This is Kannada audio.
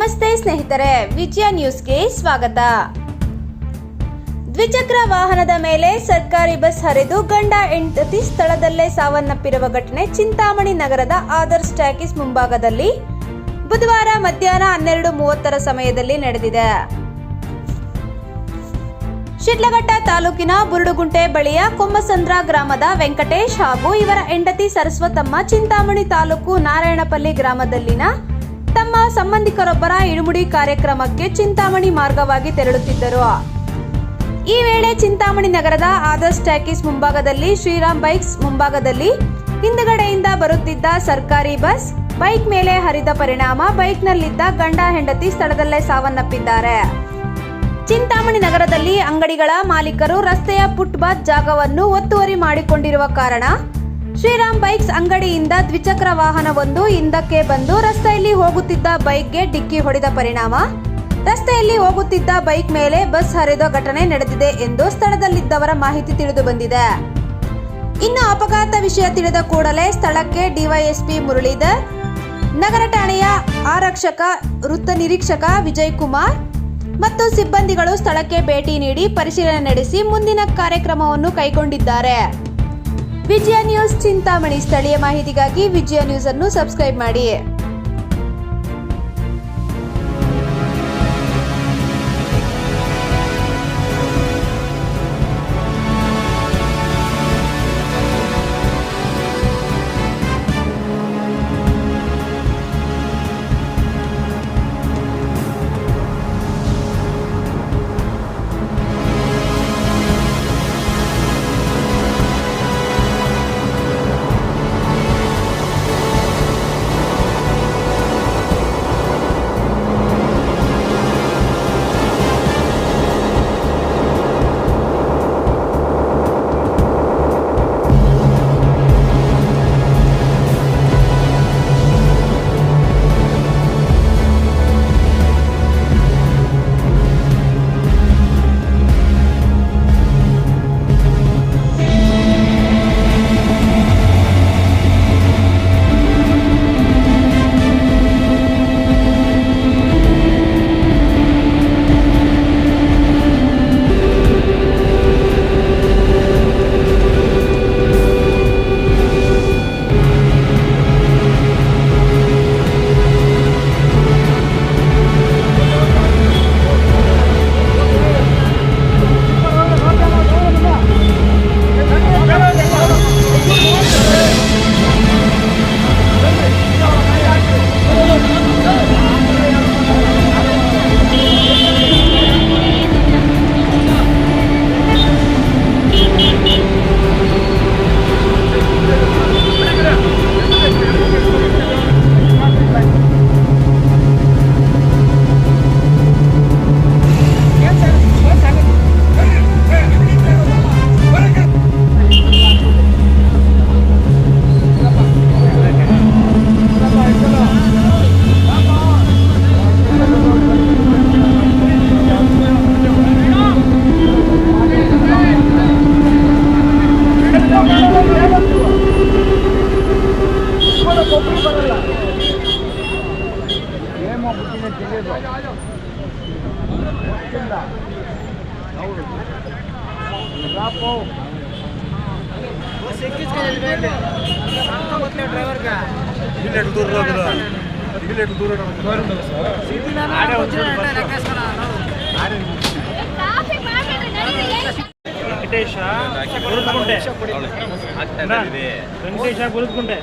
ನಮಸ್ತೆ ಸ್ನೇಹಿತರೆ, ವಿಜಯ ನ್ಯೂಸ್ಗೆ ಸ್ವಾಗತ. ದ್ವಿಚಕ್ರ ವಾಹನದ ಮೇಲೆ ಸರ್ಕಾರಿ ಬಸ್ ಹರಿದು ಗಂಡ ಹೆಂಡತಿ ಸ್ಥಳದಲ್ಲೇ ಸಾವನ್ನಪ್ಪಿರುವ ಘಟನೆ ಚಿಂತಾಮಣಿ ನಗರದ ಆದರ್ಶ್ ಟಾಕೀಸ್ ಮುಂಭಾಗದಲ್ಲಿ ಬುಧವಾರ ಮಧ್ಯಾಹ್ನ 12:30 ಸಮಯದಲ್ಲಿ ನಡೆದಿದೆ. ಶಿಡ್ಲಘಟ್ಟ ತಾಲೂಕಿನ ಬುರುಡುಗುಂಟೆ ಬಳಿಯ ಕೊಮ್ಮಸಂದ್ರ ಗ್ರಾಮದ ವೆಂಕಟೇಶ್ ಹಾಗೂ ಇವರ ಹೆಂಡತಿ ಸರಸ್ವತಮ್ಮ ಚಿಂತಾಮಣಿ ತಾಲೂಕು ನಾರಾಯಣಪಲ್ಲಿ ಗ್ರಾಮದಲ್ಲಿನ ತಮ್ಮ ಸಂಬಂಧಿಕರೊಬ್ಬರ ಇಳುಮುಡಿ ಕಾರ್ಯಕ್ರಮಕ್ಕೆ ಚಿಂತಾಮಣಿ ಮಾರ್ಗವಾಗಿ ತೆರಳುತ್ತಿದ್ದರು. ಈ ವೇಳೆ ಚಿಂತಾಮಣಿ ನಗರದ ಆದರ್ಶ್ ಟಾಕೀಸ್ ಮುಂಭಾಗದಲ್ಲಿ ಶ್ರೀರಾಮ್ ಬೈಕ್ಸ್ ಮುಂಭಾಗದಲ್ಲಿ ಹಿಂದುಗಡೆಯಿಂದ ಬರುತ್ತಿದ್ದ ಸರ್ಕಾರಿ ಬಸ್ ಬೈಕ್ ಮೇಲೆ ಹರಿದ ಪರಿಣಾಮ ಬೈಕ್ನಲ್ಲಿದ್ದ ಗಂಡ ಹೆಂಡತಿ ಸ್ಥಳದಲ್ಲೇ ಸಾವನ್ನಪ್ಪಿದ್ದಾರೆ. ಚಿಂತಾಮಣಿ ನಗರದಲ್ಲಿ ಅಂಗಡಿಗಳ ಮಾಲೀಕರು ರಸ್ತೆಯ ಫುಟ್ಪಾತ್ ಜಾಗವನ್ನು ಒತ್ತುವರಿ ಮಾಡಿಕೊಂಡಿರುವ ಕಾರಣ ಶ್ರೀರಾಮ್ ಬೈಕ್ಸ್ ಅಂಗಡಿಯಿಂದ ದ್ವಿಚಕ್ರ ವಾಹನವೊಂದು ಹಿಂದಕ್ಕೆ ಬಂದು ರಸ್ತೆಯಲ್ಲಿ ಹೋಗುತ್ತಿದ್ದ ಬೈಕ್ಗೆ ಡಿಕ್ಕಿ ಹೊಡೆದ ಪರಿಣಾಮ ರಸ್ತೆಯಲ್ಲಿ ಹೋಗುತ್ತಿದ್ದ ಬೈಕ್ ಮೇಲೆ ಬಸ್ ಹರಿದ ಘಟನೆ ನಡೆದಿದೆ ಎಂದು ಸ್ಥಳದಲ್ಲಿದ್ದವರ ಮಾಹಿತಿ ತಿಳಿದು ಬಂದಿದೆ. ಇನ್ನು ಅಪಘಾತ ವಿಷಯ ತಿಳಿದ ಕೂಡಲೇ ಸ್ಥಳಕ್ಕೆ ಡಿವೈಎಸ್ಪಿ ಮುರಳೀಧರ್, ನಗರ ಠಾಣೆಯ ಆರಕ್ಷಕ ವೃತ್ತ ನಿರೀಕ್ಷಕ ವಿಜಯ್ ಕುಮಾರ್ ಮತ್ತು ಸಿಬ್ಬಂದಿಗಳು ಸ್ಥಳಕ್ಕೆ ಭೇಟಿ ನೀಡಿ ಪರಿಶೀಲನೆ ನಡೆಸಿ ಮುಂದಿನ ಕಾರ್ಯಕ್ರಮವನ್ನು ಕೈಗೊಂಡಿದ್ದಾರೆ. ವಿಜಯ ನ್ಯೂಸ್ ಚಿಂತಾಮಣಿ. ಸ್ಥಳೀಯ ಮಾಹಿತಿಗಾಗಿ ವಿಜಯ ನ್ಯೂಸ್ ಅನ್ನು ಸಬ್ಸ್ಕ್ರೈಬ್ ಮಾಡಿ. ವೆಂಕಟೇಶ ಬುರುಡುಗುಂಟೆ